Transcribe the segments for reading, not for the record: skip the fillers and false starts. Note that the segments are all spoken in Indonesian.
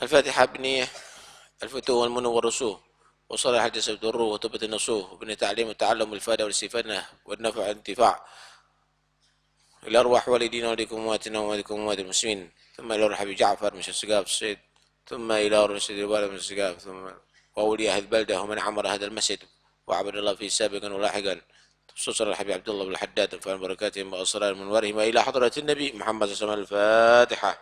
الفاتحة بنية الفتوح والمنو والرسوخ وصلاح الجسد والروح وتوبة النصوح وبنية تعليم والتعلم والإفادة والاستفادة والنفع والانتفاع إلى أرواح والدينا وليكم أمواتنا وأمواتكم أموات المسلمين ثم إلى روح أبي جعفر من السقاف السيد ثم إلى روح سيد الوالد من السقاف ثم وأولياء أهل البلدة ومن عمر هذا المسجد وعبد الله فيه سابقا ولاحقا خصوصا الحبيب عبد الله بن الحداد وفعل بركاتهم وأسرار منورهم إلى حضرة النبي محمد صلى الله عليه وسلم. الفاتحة.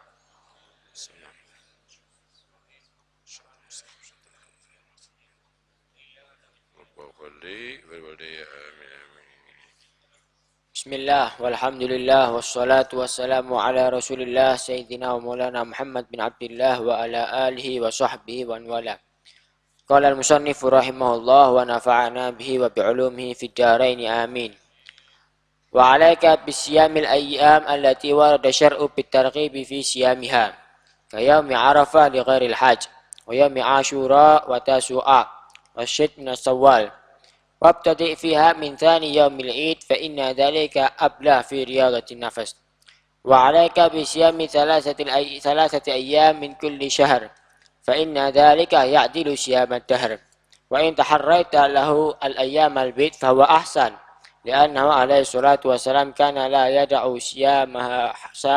بسم الله والحمد لله والصلاة والسلام على رسول الله سيدنا ومولانا محمد بن عبد الله وعلى آله وصحبه ومن والاه. قال المصنف رحمه الله ونفعنا به وبعلومه في الدارين آمين. وعليك بصيام الأيام التي ورد الشرع بالترغيب في صيامها كيوم عرفة لغير الحاج ويوم عاشوراء وتاسوعاء والشد من الصوال وابتدئ فيها من ثاني يوم العيد فإن ذلك أبلى في رياضة النفس. وعليك بصيام ثلاثة أيام من كل شهر فإن ذلك يعدل صيام الدهر. وإن تحريت له الأيام البيت فهو أحسن لأنه عليه الصلاة والسلام كان لا يدع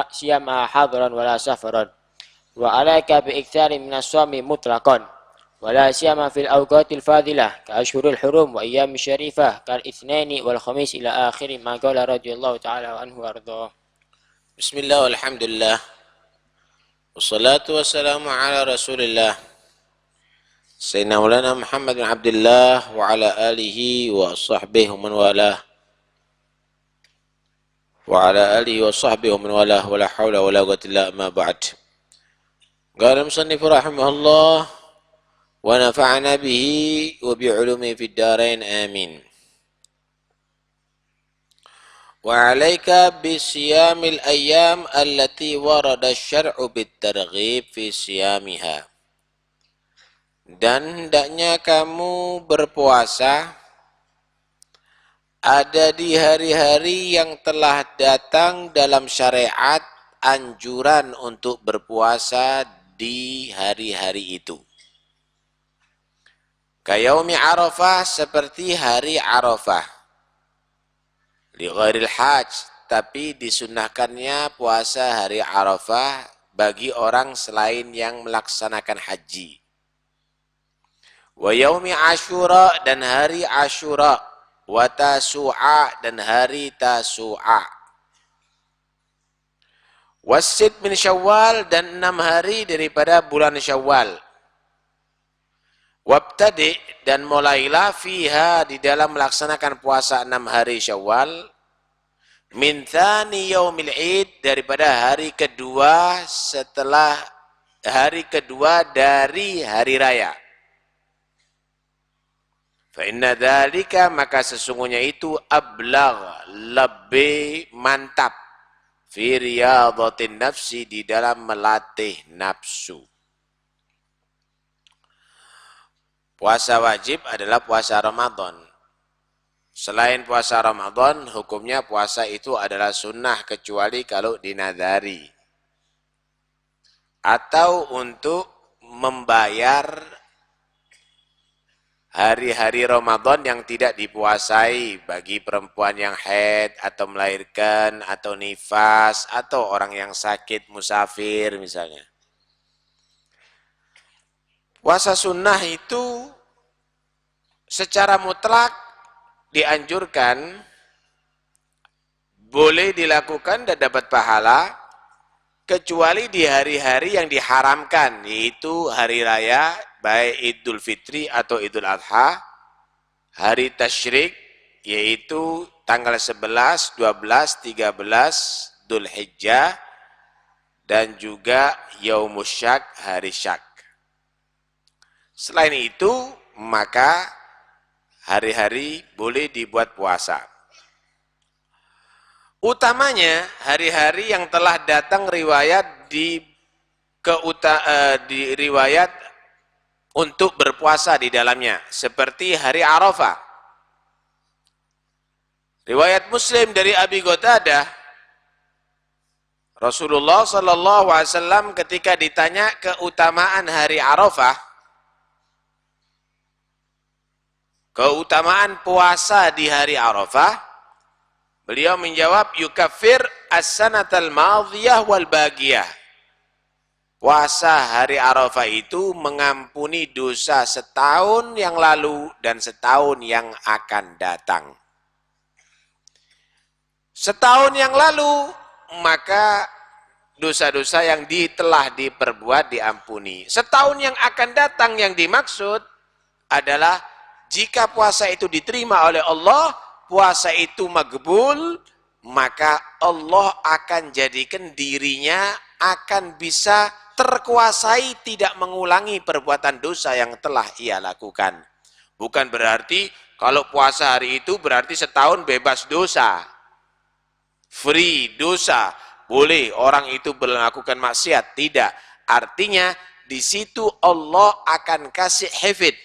صيامها حضرا ولا سفرا. وعليك بإكثار من الصوم مطلقا ولا سيما في الأوقات الفاضلة كأشهر الحرم وأيام الشريفة كالاثنين والخميس إلى آخر ما قال رضي الله تعالى عنه وأرضاه. بسم الله والحمد لله والصلاة والسلام على رسول الله سيدنا مولانا محمد بن عبد الله وعلى آله وصحبه ومن والاه ولا حول ولا قوة إلا ما بعد. قال المصنف رحمه الله ونفعنا به وبعلومه في الدارين آمين. وعليك بصيام الأيام التي ورد الشرع بالترغيب في صيامها. Dan hendaknya kamu berpuasa ada di hari-hari yang telah datang dalam syariat anjuran untuk berpuasa di hari-hari itu. Kayaumi Arafah seperti hari Arafah. Li ghairil hajj, tapi disunnahkannya puasa hari Arafah bagi orang selain yang melaksanakan haji. Wa yaumi Asyura dan hari Asyura, wa Tasu'a dan hari Tasu'a. Wasid min Syawal dan 6 hari daripada bulan Syawal. Wabtadi dan mulailah fiha di dalam melaksanakan puasa 6 hari Syawal min thani yaumil id daripada hari kedua setelah hari kedua dari hari raya. Fa inna dzalika maka sesungguhnya itu ablagh lebih mantap fi riyadhatin nafsi di dalam melatih nafsu. Puasa wajib adalah puasa Ramadan. Selain puasa Ramadan, hukumnya puasa itu adalah sunnah kecuali kalau dinadari. Atau untuk membayar hari-hari Ramadan yang tidak dipuasai bagi perempuan yang haid atau melahirkan atau nifas atau orang yang sakit musafir misalnya. Puasa sunnah itu secara mutlak dianjurkan, boleh dilakukan dan dapat pahala, kecuali di hari-hari yang diharamkan, yaitu hari raya, baik Idul Fitri atau Idul Adha, hari Tasyrik, yaitu tanggal 11, 12, 13 Dzul Hijjah, dan juga Yaumus Syak, hari Syak. Selain itu, maka hari-hari boleh dibuat puasa. Utamanya hari-hari yang telah datang riwayat di riwayat untuk berpuasa di dalamnya, seperti hari Arafah. Riwayat Muslim dari Abi Qatadah Rasulullah Sallallahu Alaihi Wasallam ketika ditanya keutamaan hari Arafah, keutamaan puasa di hari Arafah, beliau menjawab, yukaffir as-sanatal madhiyah wal bagiyah. Puasa hari Arafah itu mengampuni dosa setahun yang lalu dan setahun yang akan datang. Setahun yang lalu, maka dosa-dosa yang telah diperbuat diampuni. Setahun yang akan datang yang dimaksud adalah jika puasa itu diterima oleh Allah, puasa itu magbul, maka Allah akan jadikan dirinya akan bisa terkuasai tidak mengulangi perbuatan dosa yang telah ia lakukan. Bukan berarti kalau puasa hari itu berarti setahun bebas dosa. Free dosa. Boleh orang itu melakukan maksiat. Tidak. Artinya di situ Allah akan kasih hafid.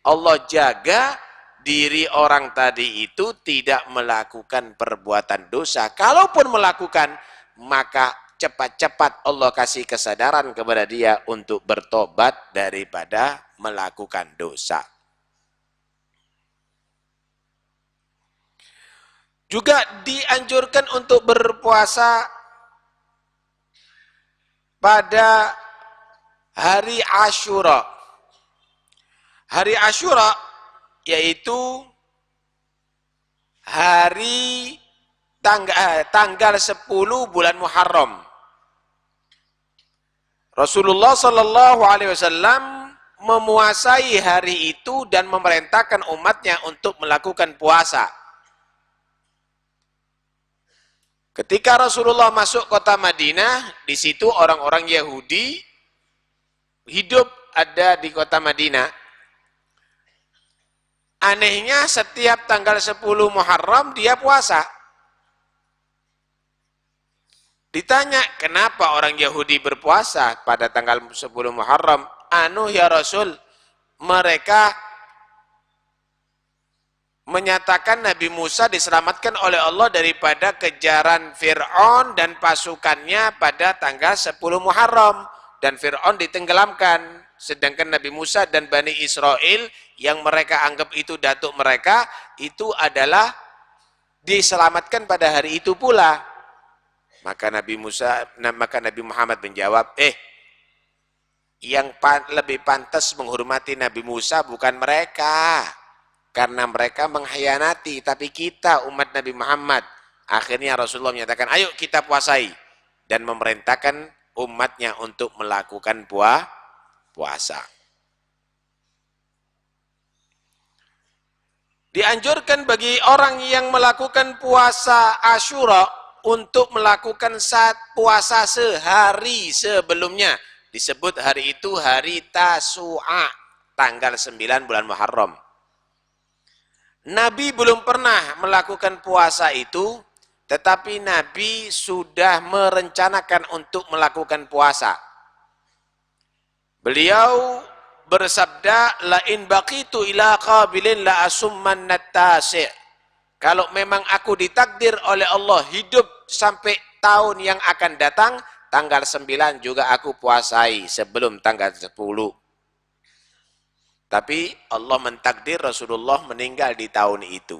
Allah jaga diri orang tadi itu tidak melakukan perbuatan dosa. Kalaupun melakukan, maka cepat-cepat Allah kasih kesadaran kepada dia untuk bertobat daripada melakukan dosa. Juga dianjurkan untuk berpuasa pada hari Asyura. Hari Asyura yaitu hari tanggal 10 bulan Muharram. Rasulullah Sallallahu Alaihi Wasallam memuasai hari itu dan memerintahkan umatnya untuk melakukan puasa. Ketika Rasulullah masuk kota Madinah, di situ orang-orang Yahudi hidup ada di kota Madinah. Anehnya setiap tanggal 10 Muharram dia puasa. Ditanya, kenapa orang Yahudi berpuasa pada tanggal 10 Muharram? Ya Rasul, mereka menyatakan Nabi Musa diselamatkan oleh Allah daripada kejaran Fir'aun dan pasukannya pada tanggal 10 Muharram. Dan Fir'aun ditenggelamkan. Sedangkan Nabi Musa dan Bani Israel yang mereka anggap itu datuk mereka, itu adalah diselamatkan pada hari itu pula. Maka Nabi Muhammad menjawab, yang lebih pantas menghormati Nabi Musa bukan mereka, karena mereka mengkhianati, tapi kita umat Nabi Muhammad. Akhirnya Rasulullah menyatakan, ayo kita puasai, dan memerintahkan umatnya untuk melakukan puasa. Dianjurkan bagi orang yang melakukan puasa Asyura untuk melakukan puasa sehari sebelumnya. Disebut hari itu hari Tasu'a, tanggal 9 bulan Muharram. Nabi belum pernah melakukan puasa itu, tetapi Nabi sudah merencanakan untuk melakukan puasa. Beliau bersabda, la in baqitu ila qabilin la asumman nattasi'. Kalau memang aku ditakdir oleh Allah hidup sampai tahun yang akan datang, tanggal 9 juga aku puasai sebelum tanggal 10. Tapi Allah mentakdir Rasulullah meninggal di tahun itu.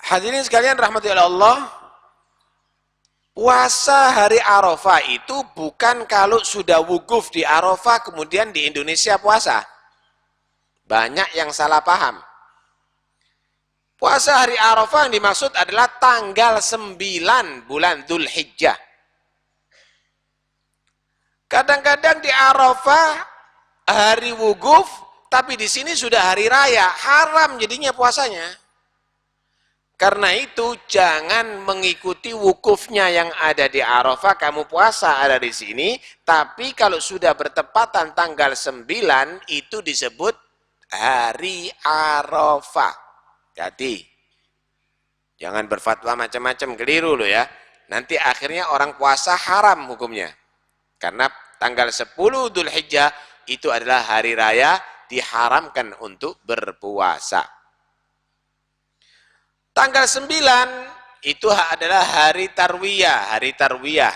Hadirin sekalian rahmati Allah, puasa hari Arafah itu bukan kalau sudah wukuf di Arafah kemudian di Indonesia puasa. Banyak yang salah paham. Puasa hari Arafah yang dimaksud adalah tanggal 9 bulan Dzulhijjah. Kadang-kadang di Arafah hari wukuf, tapi di sini sudah hari raya, haram jadinya puasanya. Karena itu jangan mengikuti wukufnya yang ada di Arafah, kamu puasa ada di sini, tapi kalau sudah bertepatan tanggal 9 itu disebut hari Arafah. Jadi jangan berfatwa macam-macam, keliru loh ya. Nanti akhirnya orang puasa haram hukumnya. Karena tanggal 10 Dzulhijjah itu adalah hari raya, diharamkan untuk berpuasa. tanggal 9 itu adalah hari tarwiyah, hari tarwiyah.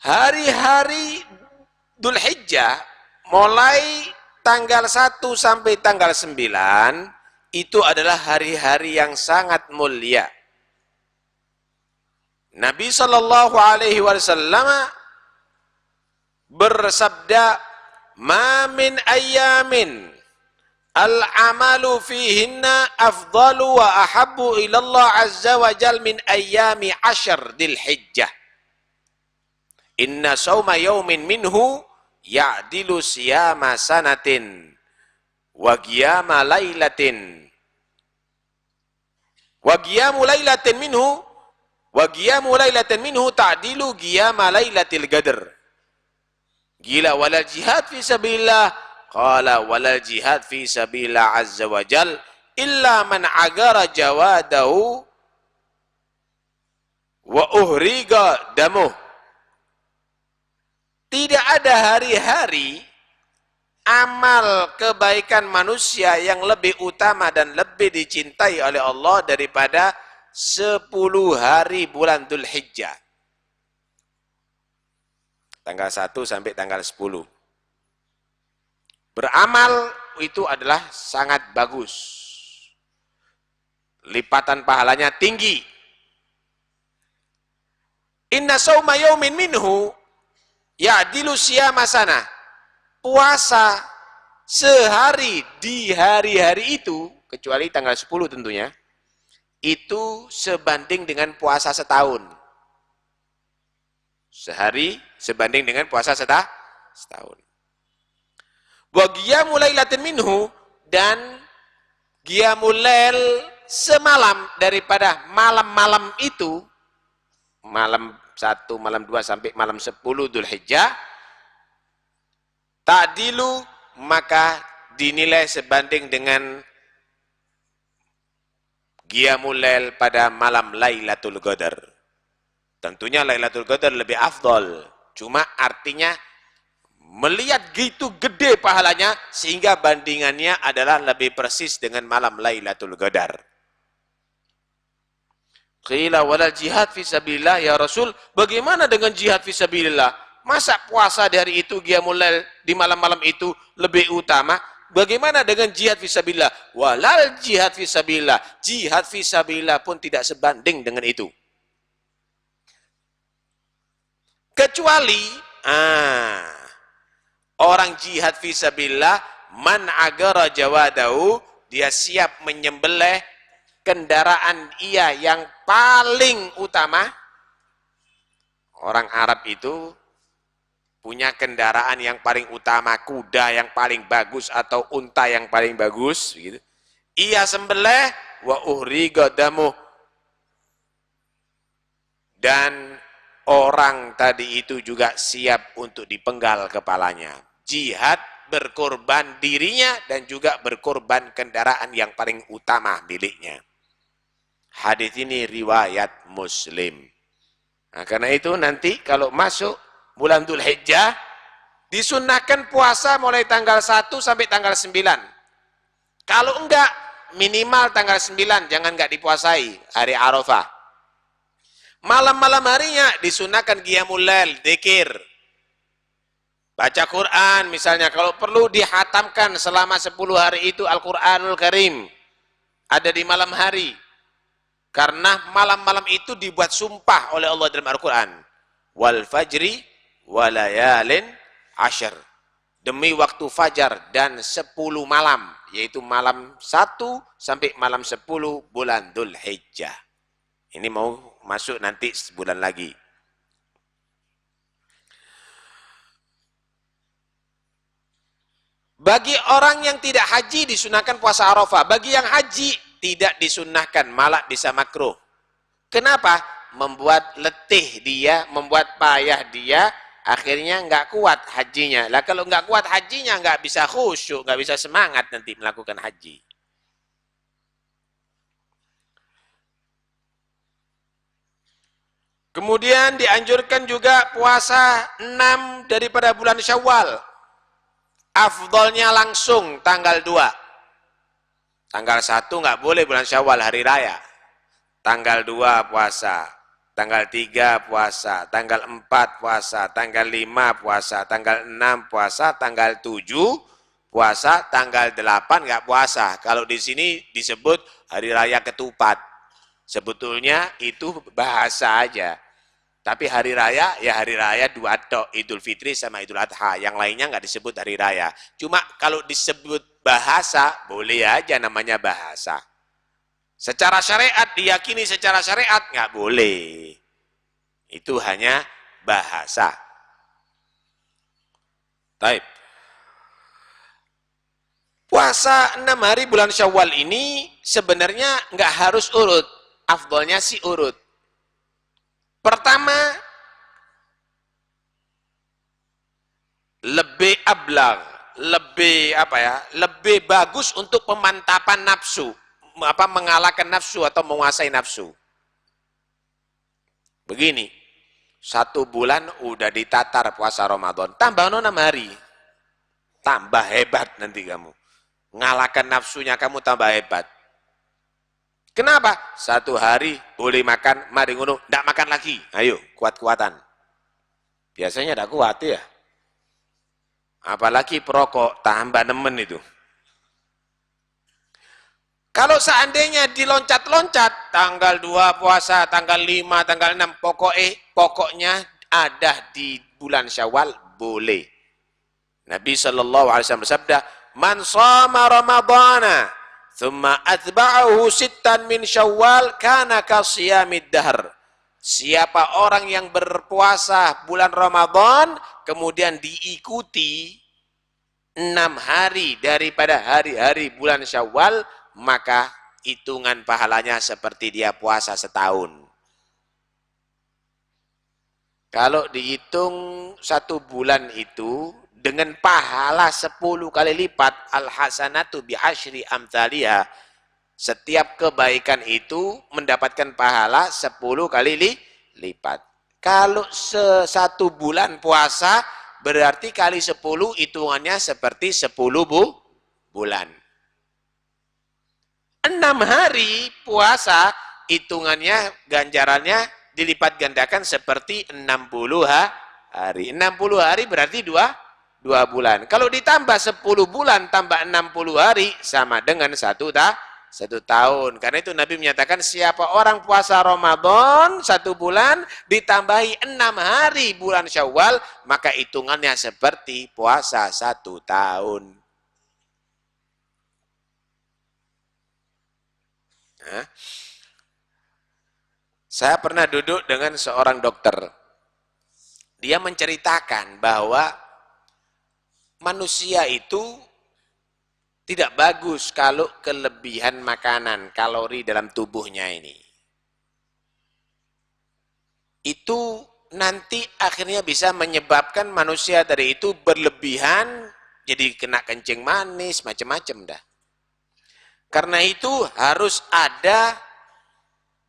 Hari-hari Dzulhijjah mulai tanggal 1 sampai tanggal 9 itu adalah hari-hari yang sangat mulia. Nabi sallallahu alaihi wasallam bersabda, "Ma min ayyamin al-amalu fihinna afdalu wa ahabbu ila Allah azza wa jal min ayyami 'ashr Dzulhijjah. Inna sawma yawmin minhu ya'dilu siyama sanatin wa qiyama lailatin wa qiyamu lailatin minhu ta'dilu qiyama lailatil qadr." Gila walal jihad fi sabilillah, qala walal jihad fi sabilillah azza wa jal illa man agara jawadahu wa uhriga damuh. Tidak ada hari-hari amal kebaikan manusia yang lebih utama dan lebih dicintai oleh Allah daripada 10 hari bulan Dzulhijjah. Tanggal 1 sampai tanggal 10. Beramal itu adalah sangat bagus. Lipatan pahalanya tinggi. Inna sawma yaumin minhu ya'dilu siyama sana. Puasa sehari di hari-hari itu, kecuali tanggal 10 tentunya, itu sebanding dengan puasa setahun. Sehari sebanding dengan puasa setahun. Wa qiyamul lailatin minhu, dan qiyamul lail semalam daripada malam-malam itu, malam 1, malam 2 sampai malam 10 Dzulhijjah, ta'dilu, maka dinilai sebanding dengan qiyamul lail pada malam Lailatul Qadar. Tentunya Lailatul Qadar lebih afdol. Cuma artinya melihat gitu gede pahalanya sehingga bandingannya adalah lebih persis dengan malam Lailatul Qadar. Qila walal jihad fi sabilillah ya Rasul, bagaimana dengan jihad fi sabilillah? Masa puasa di hari itu, qiyamul lail di malam-malam itu lebih utama? Bagaimana dengan jihad fi sabilillah? Walal jihad fi sabilillah. Jihad fi sabilillah pun tidak sebanding dengan itu. Kecuali orang jihad fi sabilillah, man agara jawadahu, dia siap menyembelih kendaraan ia yang paling utama. Orang Arab itu punya kendaraan yang paling utama, kuda yang paling bagus atau unta yang paling bagus, gitu. Ia sembelih wa uhriga damuh, dan orang tadi itu juga siap untuk dipenggal kepalanya. Jihad berkorban dirinya dan juga berkorban kendaraan yang paling utama miliknya. Hadis ini riwayat Muslim. Nah, karena itu nanti kalau masuk bulan Dzulhijjah disunnahkan puasa mulai tanggal 1 sampai tanggal 9. Kalau enggak, minimal tanggal 9, jangan enggak dipuasai hari Arafah. Malam-malam harinya disunnahkan qiyamul lail, dzikir. Baca Quran misalnya, kalau perlu dihatamkan selama 10 hari itu Al-Qur'anul Karim. Ada di malam hari. Karena malam-malam itu dibuat sumpah oleh Allah dalam Al-Quran. Wal fajri walayalin ashar. Demi waktu fajar dan 10 malam. Yaitu malam 1 sampai malam 10 bulan Dzulhijjah. Ini mau masuk nanti sebulan lagi. Bagi orang yang tidak haji disunahkan puasa Arafah. Bagi yang haji tidak disunnahkan, malah bisa makruh. Kenapa? Membuat letih dia, membuat payah dia, akhirnya nggak kuat hajinya. Lah kalau nggak kuat hajinya, nggak bisa khusyuk, nggak bisa semangat nanti melakukan haji. Kemudian dianjurkan juga puasa 6 daripada bulan Syawal. Afdolnya langsung tanggal 2. Tanggal 1 nggak boleh bulan Syawal hari raya. Tanggal 2 puasa, tanggal 3 puasa, tanggal 4 puasa, tanggal 5 puasa, tanggal 6 puasa, tanggal 7 puasa, tanggal 8 nggak puasa. Kalau di sini disebut hari raya ketupat. Sebetulnya itu bahasa aja. Tapi hari raya, ya hari raya dua tok, Idul Fitri sama Idul Adha. Yang lainnya nggak disebut hari raya. Cuma kalau disebut bahasa, boleh aja namanya bahasa. Secara syariat, diyakini secara syariat, nggak boleh. Itu hanya bahasa. Taib. Puasa 6 hari bulan Syawal ini sebenarnya nggak harus urut. Afdolnya sih urut. Pertama, lebih ablag, lebih bagus untuk pemantapan nafsu, mengalahkan nafsu atau menguasai nafsu. Begini, 1 bulan udah ditatar puasa Ramadan, tambah 6 hari, tambah hebat nanti kamu. Ngalahkan nafsunya kamu tambah hebat. Kenapa? 1 hari boleh makan, mari ngono, ndak makan lagi. Ayo, kuat-kuatan. Biasanya ndak kuat ya. Apalagi perokok, tambah nemen itu. Kalau seandainya diloncat-loncat, tanggal 2 puasa, tanggal 5, tanggal 6, pokoknya ada di bulan Syawal, boleh. Nabi SAW bersabda, "Man shama Ramadana, thumma atba'ahu sittan min Syawal, kana kasiyamid dahr." Siapa orang yang berpuasa bulan Ramadan, kemudian diikuti 6 hari daripada hari-hari bulan Syawal, maka hitungan pahalanya seperti dia puasa setahun. Kalau dihitung 1 bulan itu, dengan pahala 10 kali lipat, al-hasanatu bi'asyri amthaliha. Setiap kebaikan itu mendapatkan pahala 10 kali lipat. Kalau 1 bulan puasa, berarti kali 10 hitungannya seperti 10 bulan. 6 hari puasa, hitungannya, ganjarannya dilipat gandakan seperti 60 hari. 60 hari berarti 2 bulan. Kalau ditambah 10 bulan, tambah 60 hari, sama dengan 1 tahun. Karena itu Nabi menyatakan, siapa orang puasa Ramadan 1 bulan, ditambahi 6 hari bulan Syawal, maka hitungannya seperti puasa 1 tahun. Nah, saya pernah duduk dengan seorang dokter. Dia menceritakan bahwa manusia itu tidak bagus kalau kelebihan makanan, kalori dalam tubuhnya ini. Itu nanti akhirnya bisa menyebabkan manusia dari itu berlebihan, jadi kena kencing manis, macam-macam dah. Karena itu harus ada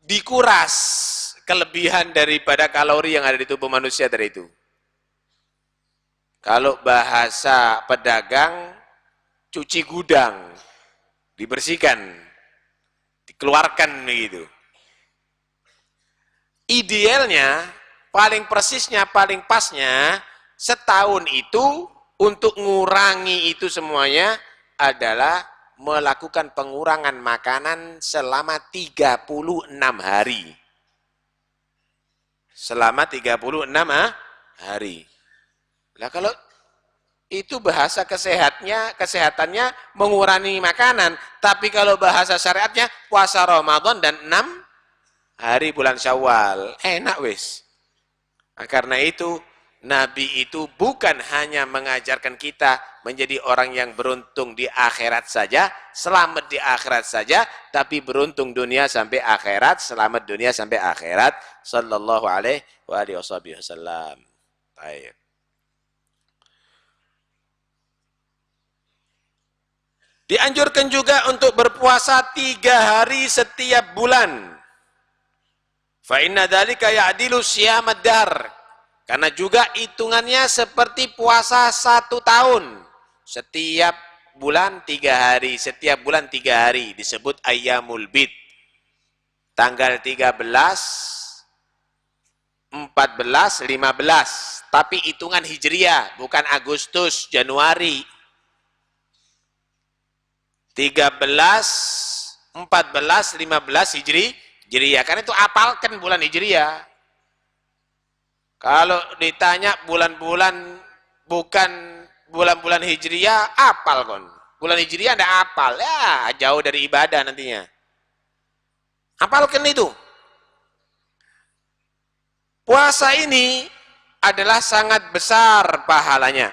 dikuras kelebihan daripada kalori yang ada di tubuh manusia dari itu. Kalau bahasa pedagang, cuci gudang, dibersihkan, dikeluarkan begitu. Idealnya, paling persisnya, paling pasnya, setahun itu untuk ngurangi itu semuanya adalah melakukan pengurangan makanan selama 36 hari. Selama 36 hari. Nah, kalau itu bahasa kesehatannya mengurangi makanan, tapi kalau bahasa syariatnya puasa Ramadan dan 6 hari bulan Syawal. Enak wis. Nah, karena itu Nabi itu bukan hanya mengajarkan kita menjadi orang yang beruntung di akhirat saja, selamat di akhirat saja, tapi beruntung dunia sampai akhirat, selamat dunia sampai akhirat. Sallallahu alaihi wasallam. Baik. Dianjurkan juga untuk berpuasa 3 hari setiap bulan. Fa inna dzalika ya'dilu siyamad dahr. Karena juga hitungannya seperti puasa 1 tahun. Setiap bulan 3 hari, setiap bulan 3 hari disebut ayyamul bid. Tanggal 13, 14, 15, tapi hitungan Hijriah, bukan Agustus, Januari. 13, 14, 15 Hijriah, karena itu apalkan bulan Hijriah. Kalau ditanya bulan-bulan bukan bulan-bulan Hijriah, apal kon. Bulan Hijriah ndak apal, ya jauh dari ibadah nantinya. Apalkan itu. Puasa ini adalah sangat besar pahalanya.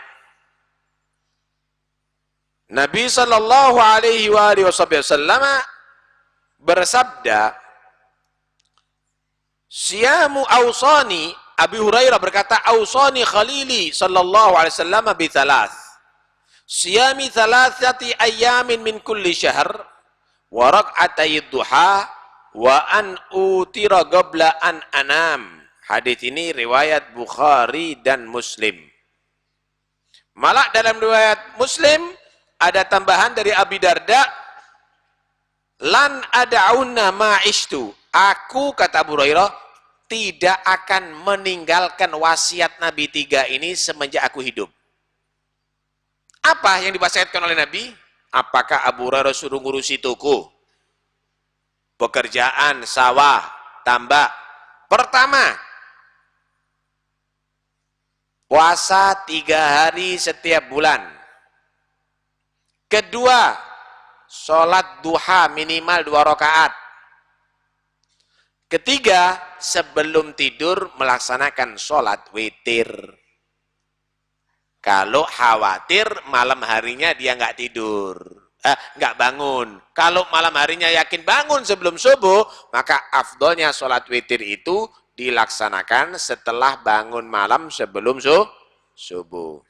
Nabi sallallahu alaihi wasallam bersabda, "Siyamu awsani." Abi Hurairah berkata, "Awsani khalili sallallahu alaihi wasallam bi thalath. Siyami thalathati ayyamin min kulli syahr wa rak'atay duha wa an utira qabla an anam." Hadis ini riwayat Bukhari dan Muslim. Malah dalam riwayat Muslim ada tambahan dari Abi Darda, "Lan ada'unna ma'ishtu." Aku, kata Abu Hurairah, tidak akan meninggalkan wasiat Nabi 3 ini semenjak aku hidup. Apa yang diwasiatkan oleh Nabi? Apakah Abu Hurairah suruh ngurusi toko, pekerjaan, sawah, tambak? Pertama, puasa 3 hari setiap bulan. Kedua, sholat duha minimal 2 rakaat. Ketiga, sebelum tidur melaksanakan sholat witir. Kalau khawatir malam harinya dia nggak tidur, nggak bangun. Kalau malam harinya yakin bangun sebelum subuh, maka afdolnya sholat witir itu dilaksanakan setelah bangun malam sebelum subuh.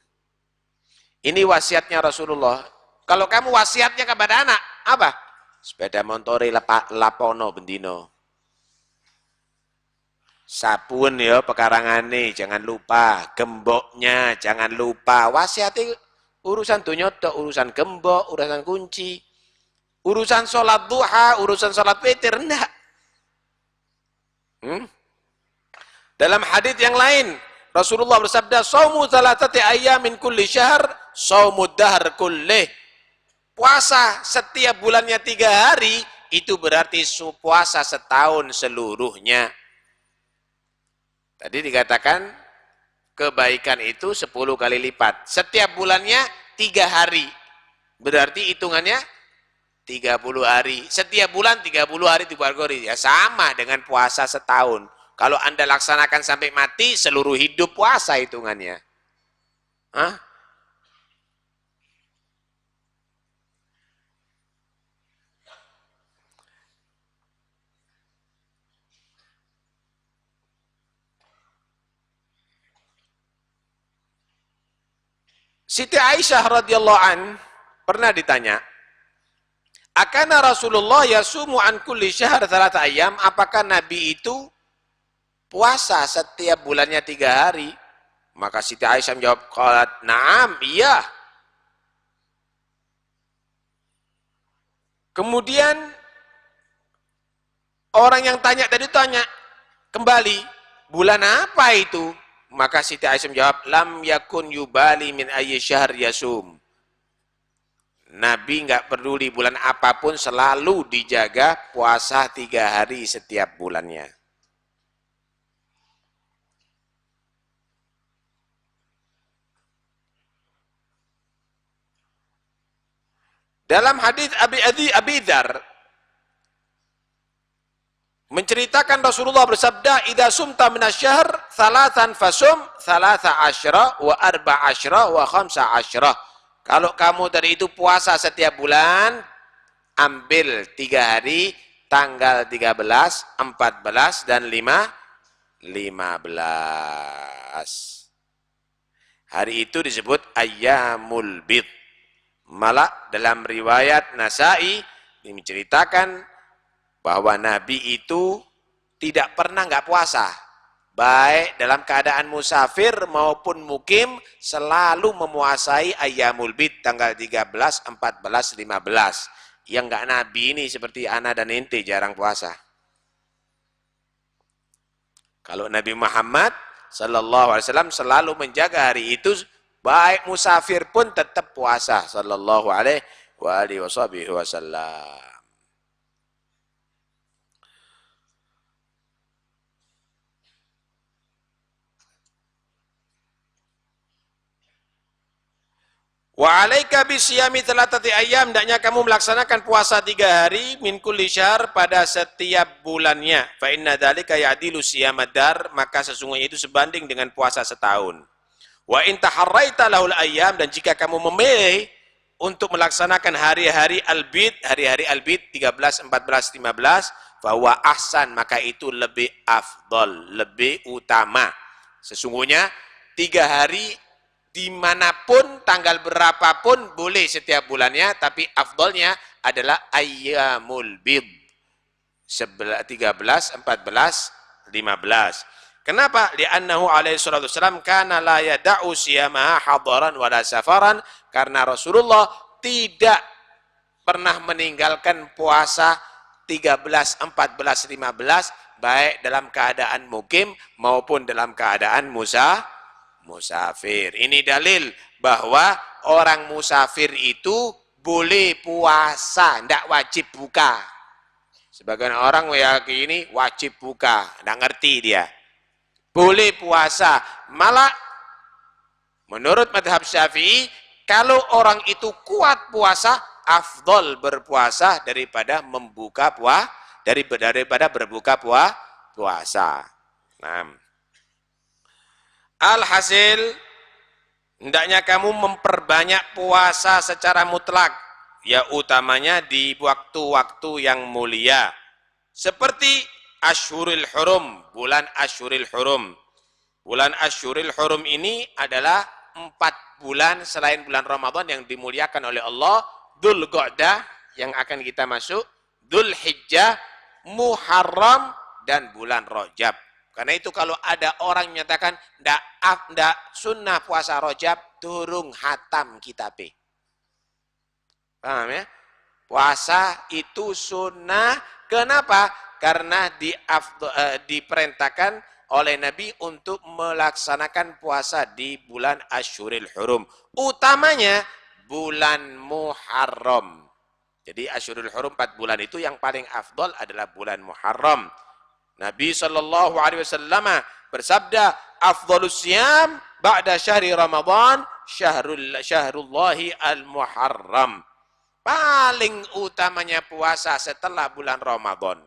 Ini wasiatnya Rasulullah. Kalau kamu wasiatnya kepada anak, apa? Sepeda motori lapono bendino. Sabun ya pekarangane jangan lupa, gemboknya jangan lupa. Wasiatnya urusan dunya tok, urusan gembok, urusan kunci. Urusan sholat duha, urusan sholat witir enggak. Dalam hadis yang lain, Rasulullah bersabda, "Shaumu thalathati ayyamin kulli syahr, shaumud dahr kullih." Puasa setiap bulannya 3 hari, itu berarti puasa setahun seluruhnya. Tadi dikatakan, kebaikan itu 10 kali lipat. Setiap bulannya 3 hari. Berarti hitungannya 30 hari. Setiap bulan 30 hari 30 hari. Ya sama dengan puasa setahun. Kalau Anda laksanakan sampai mati, seluruh hidup puasa hitungannya. Hah? Siti Aisyah radhiyallahu an pernah ditanya, "Akana Rasulullah yasumu an kulli syahr 3 ayyam?" Apakah Nabi itu puasa setiap bulannya 3 hari? Maka Siti Aisyah menjawab, qalat, "Na'am, iya." Kemudian orang yang tanya tadi tanya kembali, bulan apa itu? Maka Siti Aisyah menjawab, "Lam yakun yubali min ayyi syahr yasum." Nabi enggak peduli bulan apapun, selalu dijaga puasa 3 hari setiap bulannya. Dalam hadis Abi Dzar menceritakan Rasulullah bersabda, "Idza sumta minasyahr thalathan fasum 13 wa 14 wa 15." Kalau kamu dari itu puasa setiap bulan, ambil 3 hari, tanggal 13, 14 dan 15. Hari itu disebut ayyamul bid. Malah dalam riwayat Nasai menceritakan bahwa Nabi itu tidak pernah nggak puasa. baik dalam keadaan musafir maupun mukim selalu memuasai ayyamul bid tanggal 13, 14, 15. Yang enggak nabi ini seperti ana dan ente jarang puasa. Kalau Nabi Muhammad sallallahu alaihi wasallam selalu menjaga hari itu, baik musafir pun tetap puasa sallallahu alaihi wasallam. Wa alaika bisiyami thalathati ayyam, hendaknya kamu melaksanakan puasa 3 hari min kulli syahr pada setiap bulannya. Fa inna dzalika ya'dilu siyamad dar, maka sesungguhnya itu sebanding dengan puasa setahun. Wa in taharraita lahul ayyam, dan jika kamu memilih untuk melaksanakan hari-hari al-bid, 13, 14, 15, bahwa ahsan, maka itu lebih afdol, lebih utama. Sesungguhnya 3 hari dimanapun, tanggal berapapun boleh setiap bulannya, tapi afdolnya adalah ayyamul bid 13, 14, 15. Kenapa? Li'annahu alaihi salatu wassalam kana la yada'u siyamaha hadaran wala safaran, karena Rasulullah tidak pernah meninggalkan puasa 13, 14, 15 baik dalam keadaan mukim maupun dalam keadaan musafir. Ini dalil bahwa orang musafir itu boleh puasa, tidak wajib buka. Sebagian orang meyakini wajib buka, tidak ngerti dia. Boleh puasa, malah menurut madhab Syafi'i, kalau orang itu kuat puasa, afdol berpuasa daripada berbuka puasa. Nah, alhasil, hendaknya kamu memperbanyak puasa secara mutlak, ya utamanya di waktu-waktu yang mulia. Seperti Ashhurul Hurum, bulan Ashhurul Hurum. Bulan Ashhurul Hurum ini adalah 4 bulan selain bulan Ramadan yang dimuliakan oleh Allah. Dzulqa'dah yang akan kita masuk, Dzulhijjah, Muharram, dan bulan Rajab. Karena itu kalau ada orang menyatakan ndak sunnah puasa Rajab, durung hatam kitabe. Paham ya? Puasa itu sunnah. Kenapa? Karena diperintahkan oleh Nabi untuk melaksanakan puasa di bulan Ashhurul Hurum. Utamanya bulan Muharram. Jadi Ashhurul Hurum 4 bulan itu yang paling afdol adalah bulan Muharram. Nabi sallallahu alaihi wasallam bersabda, afdhalus siyam ba'da syahri Ramadan syahrullahi al-Muharram. Paling utamanya puasa setelah bulan Ramadan,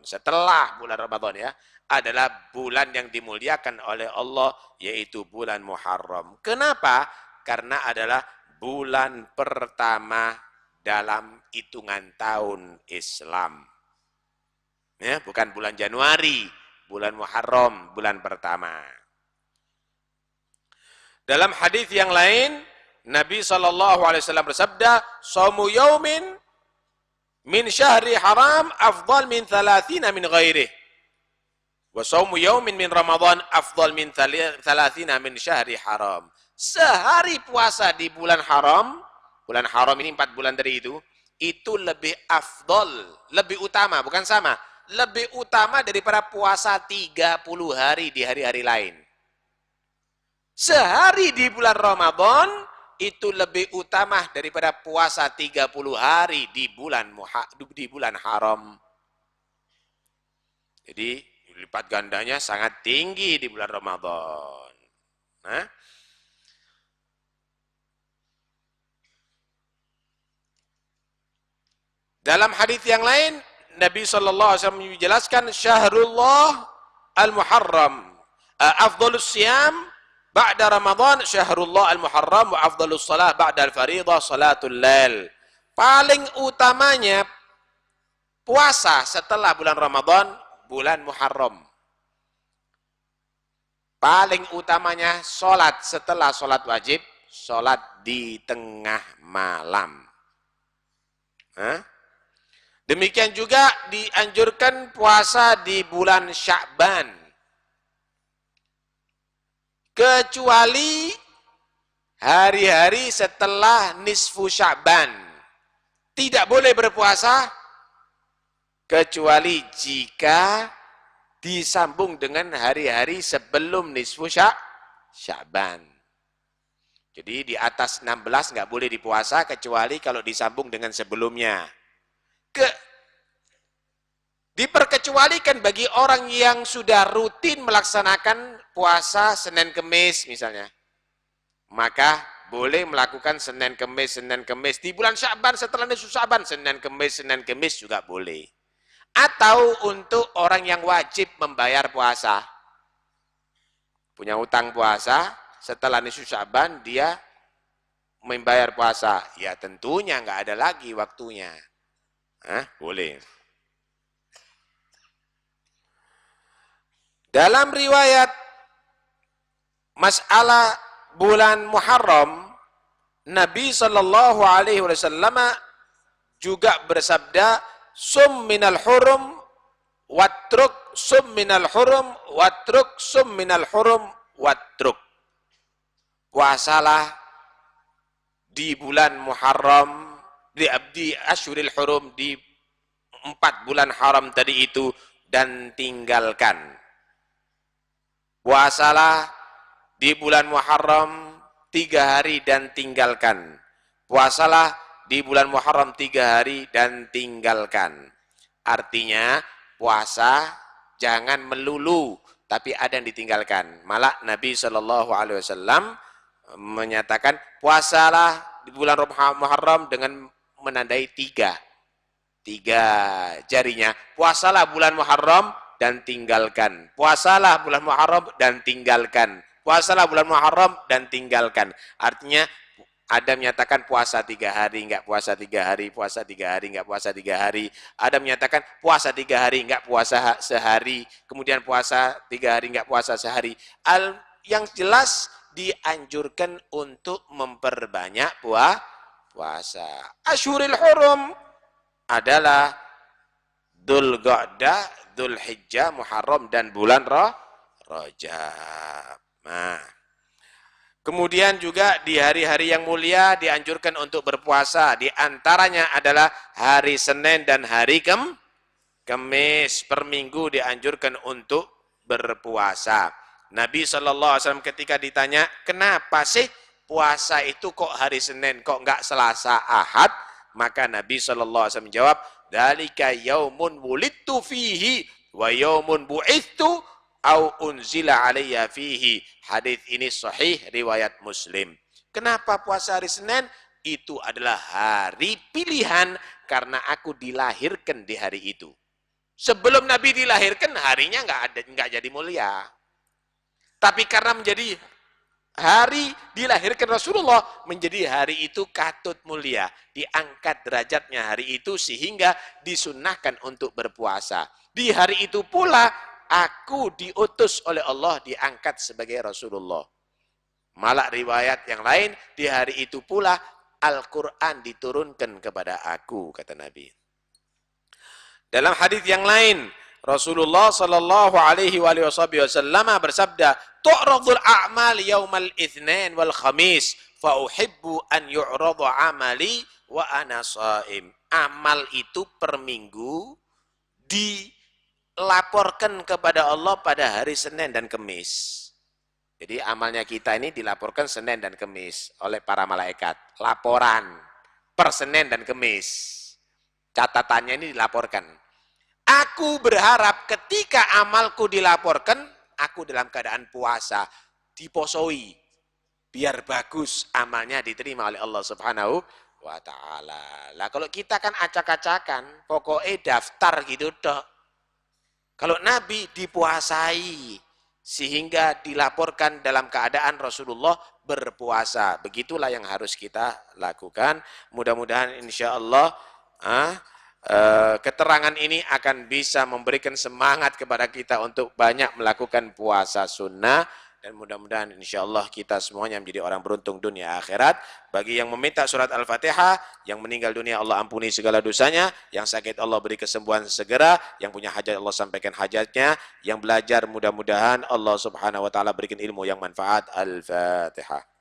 ya, adalah bulan yang dimuliakan oleh Allah, yaitu bulan Muharram. Kenapa? Karena adalah bulan pertama dalam hitungan tahun Islam. Ya, bukan bulan Januari, bulan Muharram, bulan pertama. Dalam hadis yang lain, Nabi SAW bersabda, "Shaumu yaumin min syahri haram afdal min 30 min ghairih. Wa shaumu yaumin min Ramadan afdal min 30 min syahri haram." Sehari puasa di bulan haram ini 4 bulan dari itu lebih afdal, lebih utama, bukan sama. Lebih utama daripada puasa 30 hari di hari-hari lain. Sehari di bulan Ramadan itu lebih utama daripada puasa 30 hari di bulan haram. Jadi lipat gandanya sangat tinggi di bulan Ramadan. Nah, dalam hadis yang lain Nabi SAW menjelaskan syahrullah al-Muharram. Afdhalus siyam ba'da Ramadan syahrullah al-Muharram wa afdhalus salah ba'da al-fariḍah salatul lail. Paling utamanya puasa setelah bulan Ramadan, bulan Muharram. Paling utamanya sholat setelah sholat wajib, sholat di tengah malam. Demikian juga dianjurkan puasa di bulan Sya'ban. kecuali hari-hari setelah nisfu Sya'ban. Tidak boleh berpuasa kecuali jika disambung dengan hari-hari sebelum nisfu Sya'ban. Jadi di atas 16 nggak boleh dipuasa kecuali kalau disambung dengan sebelumnya. Diperkecualikan bagi orang yang sudah rutin melaksanakan puasa Senin Kemis misalnya. Maka boleh melakukan Senin Kemis di bulan Sya'ban setelah nisfu Sya'ban, Senin Kemis juga boleh. Atau untuk orang yang wajib membayar puasa. Punya utang puasa, setelah nisfu Sya'ban dia membayar puasa. Ya tentunya nggak ada lagi waktunya. Boleh. Dalam riwayat masalah bulan Muharram, Nabi Shallallahu Alaihi Wasallam juga bersabda, sum minal hurum watruk, sum minal hurum watruk, sum minal hurum watruk. Puasalah di bulan Muharram, di Asyuril Hurum, di 4 bulan haram tadi itu, dan tinggalkan. Puasalah di bulan Muharram 3 hari dan tinggalkan. Puasalah di bulan Muharram 3 hari dan tinggalkan. Artinya puasa jangan melulu, tapi ada yang ditinggalkan. Malah Nabi Shallallahu Alaihi Wasallam menyatakan puasalah di bulan Muharram dengan menandai 3 jarinya. Puasalah bulan Muharram dan tinggalkan. Puasalah bulan Muharram dan tinggalkan. Puasalah bulan Muharram dan tinggalkan. Artinya ada menyatakan puasa 3 hari, enggak puasa 3 hari, puasa 3 hari, enggak puasa 3 hari. Ada menyatakan puasa 3 hari, enggak puasa sehari. Kemudian puasa 3 hari, enggak puasa sehari. Yang jelas dianjurkan untuk memperbanyak puasa. Asyuril Hurum adalah Dzul Qa'dah, Dzul Hijjah, Muharram, dan bulan Rajab. Nah, kemudian juga di hari-hari yang mulia dianjurkan untuk berpuasa. Di antaranya adalah hari Senin dan hari Kemis. Per minggu dianjurkan untuk berpuasa. Nabi SAW ketika ditanya, kenapa sih puasa itu kok hari Senin, kok enggak Selasa, Ahad? Maka Nabi SAW menjawab, dzalika yaumun wulidtu fihi wa yaumun bu'ithu au unzila alayya fihi. Hadis ini sahih riwayat Muslim. Kenapa puasa hari Senin? Itu adalah hari pilihan karena aku dilahirkan di hari itu. Sebelum Nabi dilahirkan harinya enggak jadi mulia. Tapi karena menjadi hari dilahirkan Rasulullah, menjadi hari itu katut mulia, diangkat derajatnya hari itu sehingga disunnahkan untuk berpuasa. Di hari itu pula aku diutus oleh Allah, diangkat sebagai Rasulullah. Malah riwayat yang lain, di hari itu pula Al-Quran diturunkan kepada aku, kata Nabi. Dalam hadis yang lain, Rasulullah sallallahu alaihi wasallam bersabda, "Tu'radul a'mal yaumal itsnain wal khamis, fa uhibbu an yu'rada 'amali wa ana shaim." Amal itu per minggu dilaporkan kepada Allah pada hari Senin dan Kamis. Jadi amalnya kita ini dilaporkan Senin dan Kamis oleh para malaikat. Laporan per Senin dan Kamis. Catatannya ini dilaporkan. Aku berharap ketika amalku dilaporkan, aku dalam keadaan puasa, diposoi, biar bagus amalnya diterima oleh Allah Subhanahu wa ta'ala. Lah kalau kita kan acak-acakan, pokoknya daftar gitu dok. Kalau Nabi dipuasai, sehingga dilaporkan dalam keadaan Rasulullah berpuasa. Begitulah yang harus kita lakukan. Mudah-mudahan insya Allah keterangan ini akan bisa memberikan semangat kepada kita untuk banyak melakukan puasa sunnah dan mudah-mudahan insyaallah kita semuanya menjadi orang beruntung dunia akhirat. Bagi yang meminta surat Al-Fatihah, yang meninggal dunia Allah ampuni segala dosanya, yang sakit Allah beri kesembuhan segera, yang punya hajat Allah sampaikan hajatnya, yang belajar mudah-mudahan Allah Subhanahu wa taala berikan ilmu yang manfaat. Al-Fatihah.